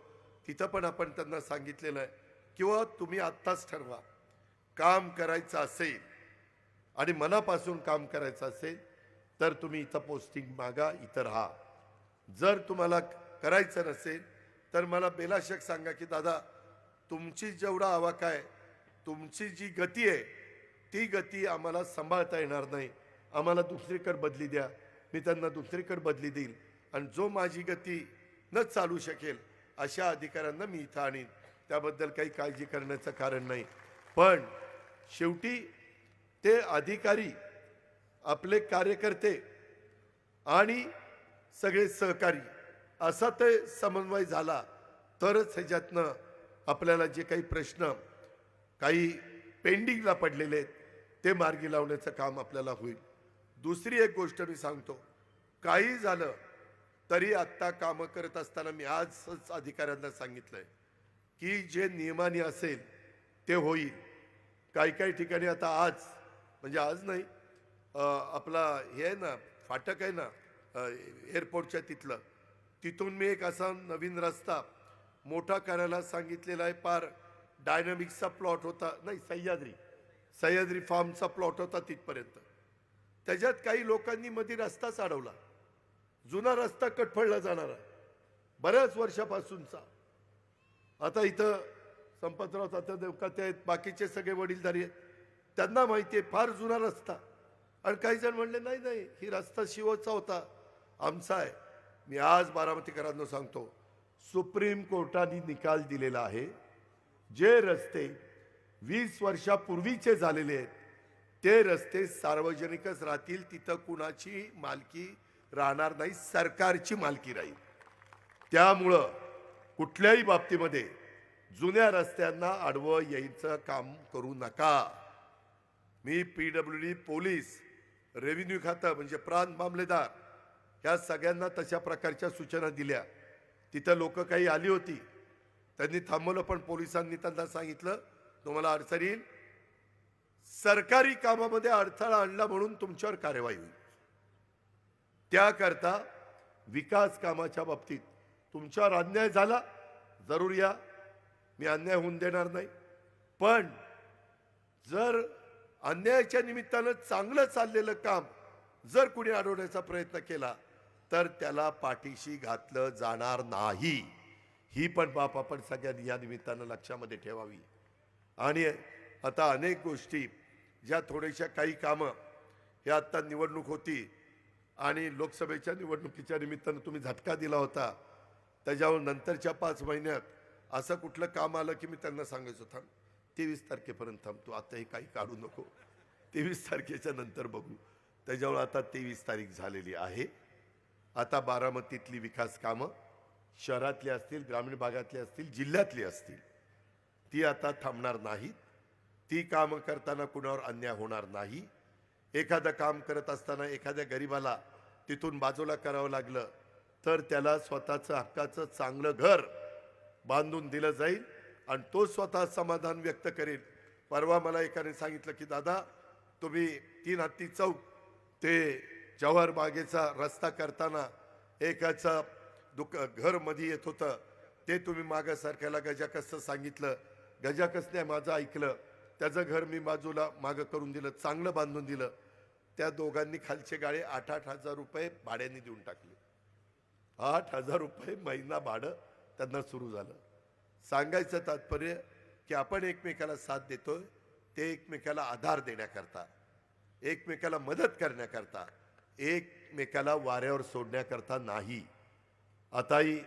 तिथं पण आपण त्यांना सांगितलेलं आहे किंवा तुम्ही आत्ताच ठरवा, काम करायचं असेल आणि मनापासून काम करायचं असेल तर तुम्ही इथं पोस्टिंग मागा, इथं राहा. जर तुम्हाला करायचं नसेल तर मला बेलाशक सांगा की दादा तुमची जेवढा आवाका आहे, तुमची जी गती आहे ती गती आम्हाला सांभाळता येणार नाही, आम्हाला दुसरीकडे बदली द्या. मी त्यांना दुसरीकडे बदली देईल आणि जो माझी गती न चालू शकेल अशा अधिकाऱ्यांना मी इथं आणीन. त्याबद्दल काही काळजी करण्याचं कारण नाही. पण शेवटी ते अधिकारी, आपले कार्यकर्ते आणि सगळे सहकारी असा ते समन्वय झाला तरच ह्याच्यातनं आपल्याला जे काही प्रश्न काही पेंडिंगला पडलेले आहेत ते मार्गी लावण्याचं काम आपल्याला होईल. दुसरी एक गोष्ट मी सांगतो, काही झालं तरी आत्ता कामं करत असताना मी आजच अधिकाऱ्यांना सांगितलंय की जे नियमाने असेल ते होईल. काही काही ठिकाणी आता आज म्हणजे आज नाही, आपला हे आहे ना फाटक आहे ना एअरपोर्टच्या तिथलं, तिथून मी एक असा नवीन रस्ता मोठा करायला सांगितलेला आहे. पार डायनामिक्सचा प्लॉट होता, नाही सह्याद्री फार्मचा प्लॉट होता तिथपर्यंत. त्याच्यात काही लोकांनी मध्ये रस्ताच अडवला, जुना रस्ता कटफळला जाणारा बऱ्याच वर्षापासूनचा. आता इथं संपतराव तात्या देवकाते आहेत, बाकीचे सगळे वडीलधारी आहेत, त्यांना माहिती आहे फार जुना रस्ता. आणि काही जण म्हणले नाही नाही ही रस्ता शिवचा होता, आमचा आहे. मी आज बारामतीकरांना सांगतो, सुप्रीम कोर्टाने निकाल दिलेला आहे, जे रस्ते 20 वर्षापूर्वीचे झालेले आहेत ते रस्ते सार्वजनिकच राहतील, तिथं कुणाची मालकी राहणार नाही, सरकारची मालकी राहील. त्यामुळं कुठल्याही बाबतीमध्ये जुन्या रस्त्यांना आडवं यायचं काम करू नका. मी PWD, पोलीस, रेव्हेन्यू खातं म्हणजे प्रांत मामलेदार या सगळ्यांना तशा प्रकारच्या सूचना दिल्या. तिथं लोक काही आली होती, त्यांनी थांबवलं, पण पोलिसांनी त्यांना सांगितलं तुम्हाला अडचण येईल, सरकारी कामामध्ये अडथळा आणला म्हणून तुमच्यावर कार्यवाही होईल. त्याकरता विकास कामाच्या बाबतीत तुमच्यावर अन्याय झाला जरूर या, मी अन्याय होऊन देणार नाही. पण जर अन्यायाच्या निमित्तानं चांगलं चाललेलं काम जर कुणी अडवण्याचा प्रयत्न केला तर त्याला पाठीशी घातलं जाणार नाही. ही पण बाब आपण सगळ्यांनी या निमित्तानं लक्षामध्ये ठेवावी. आणि आता अनेक गोष्टी ज्या थोड्याशा काही कामं हे आत्ता निवडणूक होती आणि लोकसभेच्या निवडणुकीच्या निमित्तानं तुम्ही झटका दिला होता, त्याच्यावर नंतरच्या 5 महिन्यात असं कुठलं काम आलं की मी त्यांना सांगायचो थांब 23 तारखेपर्यंत थांबतो, आता हे काही काढू नको, 23 तारखेच्या नंतर बघू. त्याच्यावर आता 23 तारीख झालेली आहे. आता बारामतीतली विकास कामं शहरातली असतील, ग्रामीण भागातली असतील, जिल्ह्यातली असतील, ती आता थांबणार नाहीत. ती कामं करताना कुणावर अन्याय होणार नाही. एखादं काम करत असताना एखाद्या गरीबाला तिथून बाजूला करावं लागलं तर त्याला स्वतःचं हक्काचं चांगलं घर बांधून दिलं जाईल आणि तो स्वतः समाधान व्यक्त करेल. परवा मला एकाने सांगितलं की दादा तुम्ही 3 हत्ती चौक ते जवाहर बागेचा रस्ता करताना एकाचं घर मध्ये येत होतं, ते तुम्ही मागं सारख्याला गजाकसचं सांगितलं, गजाकसने माझं ऐकलं, त्याचं घर मी बाजूला मागं करून दिलं, चांगलं बांधून दिलं. त्या दोघांनी खालचे गाळे 8-8 हजार रुपये भाड्याने देऊन टाकले. 8 हजार रुपये महिना भाडं त्यांना सुरू झालं. सांगायचं तात्पर्य की आपण एकमेकाला साथ देतोय ते एकमेकाला आधार देण्याकरता, एकमेकाला मदत करण्याकरता, एकमेकाला वाऱ्यावर सोडण्याकरता नाही. आताही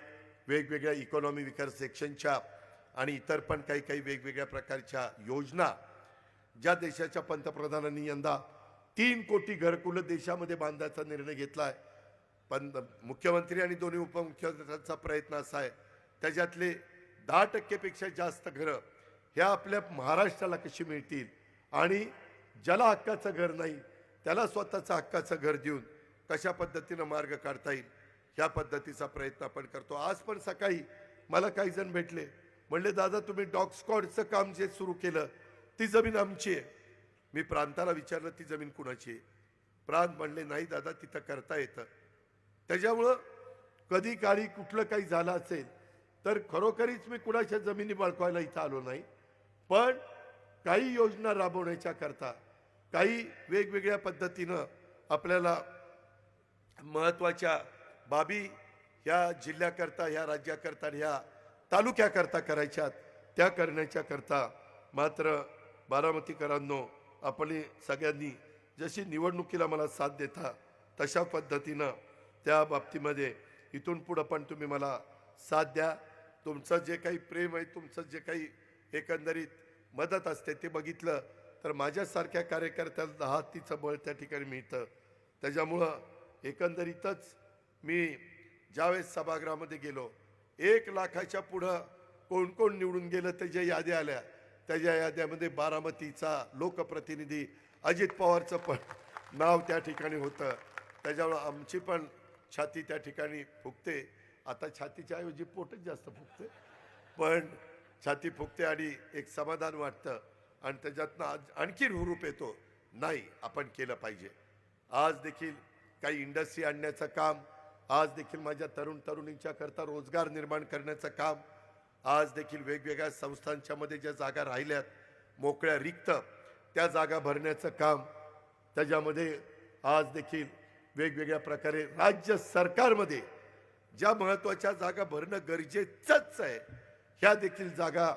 वेगवेगळ्या इकॉनॉमी विकास सेक्शनच्या आणि इतर पण काही काही वेगवेगळ्या प्रकारच्या योजना ज्या देशाच्या पंतप्रधानांनी यंदा 3 कोटी घरकुलं देशामध्ये बांधायचा निर्णय घेतलाय. पण मुख्यमंत्री आणि दोन्ही उपमुख्यमंत्र्यांचा प्रयत्न असा आहे त्याच्यातले 10% पेक्षा जास्त घरं ह्या आपल्या महाराष्ट्राला कशी मिळतील आणि ज्याला हक्काचं घर नाही त्याला स्वतःचं हक्काचं घर देऊन कशा पद्धतीनं मार्ग काढता येईल ह्या पद्धतीचा प्रयत्न आपण करतो. आज पण सकाळी मला काही जण भेटले, म्हणले दादा तुम्ही डॉग स्क्वॉडचं काम जे सुरू केलं ती जमीन आमची आहे. मी प्रांताला विचारलं ती जमीन कुणाची आहे? प्रांत म्हणले नाही दादा तिथं करता येतं. त्याच्यामुळं कधी काळी कुठलं काही झालं असेल तर खरोखरीच मी कुणाच्या जमिनी बळकवायला इथं आलो नाही, पण काही योजना राबवण्याच्या करता काही वेगवेगळ्या पद्धतीनं आपल्याला महत्त्वाच्या बाबी ह्या जिल्ह्याकरता, ह्या राज्याकरता, ह्या तालुक्याकरता करायच्यात, त्या करण्याच्या करता मात्र बारामतीकरांनो आपण सगळ्यांनी जशी निवडणुकीला मला साथ देता तशा पद्धतीनं त्या बाबतीमध्ये इथून पुढं पण तुम्ही मला साथ द्या. तुमचं जे काही प्रेम आहे, तुमचं जे काही एकंदरीत मदत असते ते बघितलं तर माझ्यासारख्या कार्यकर्त्याला 10 हत्तीचं बळ त्या ठिकाणी मिळतं. त्याच्यामुळं एकंदरीतच मी ज्यावेळेस सभागृहामध्ये गेलो 1 लाखाच्या पुढं कोण कोण निवडून गेलं त्याच्या याद्या आल्या. त्याच्या याद्यामध्ये बारामतीचा लोकप्रतिनिधी अजित पवारचं पण नाव त्या ठिकाणी होतं. त्याच्यामुळं आमची पण छाती त्या ठिकाणी फुगते. आता छातीच्या ऐवजी पोटच जास्त फुगते, पण छाती फुगते आणि एक समाधान वाटतं आणि त्याच्यातनं आज आणखी हुरूप येतो. नाही, आपण केलं पाहिजे. आज देखील काही इंडस्ट्री आणण्याचं काम, आज देखील माझ्या तरुणींच्या करता रोजगार निर्माण करण्याचं काम, आज देखील वेगवेगळ्या संस्थांच्या मध्ये ज्या जागा राहिल्यात मोकळ्या रिक्त त्या जागा भरण्याचं काम, त्याच्यामध्ये आज देखील वेगवेगळ्या प्रकारे राज्य सरकारमध्ये ज्या महत्त्वाच्या जागा भरणं गरजेचंच आहे ह्या देखील जागा.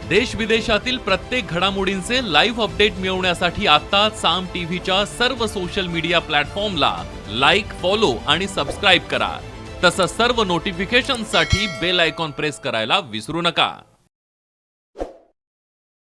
देश विदेशातील प्रत्येक घडामोडींचे लाईव्ह अपडेट मिळवण्यासाठी आता साम टीव्हीच्या सर्व सोशल मीडिया प्लॅटफॉर्मला लाईक, फॉलो आणि सबस्क्राईब करा. तसंच सर्व नोटिफिकेशनसाठी बेल आयकॉन प्रेस करायला विसरू नका.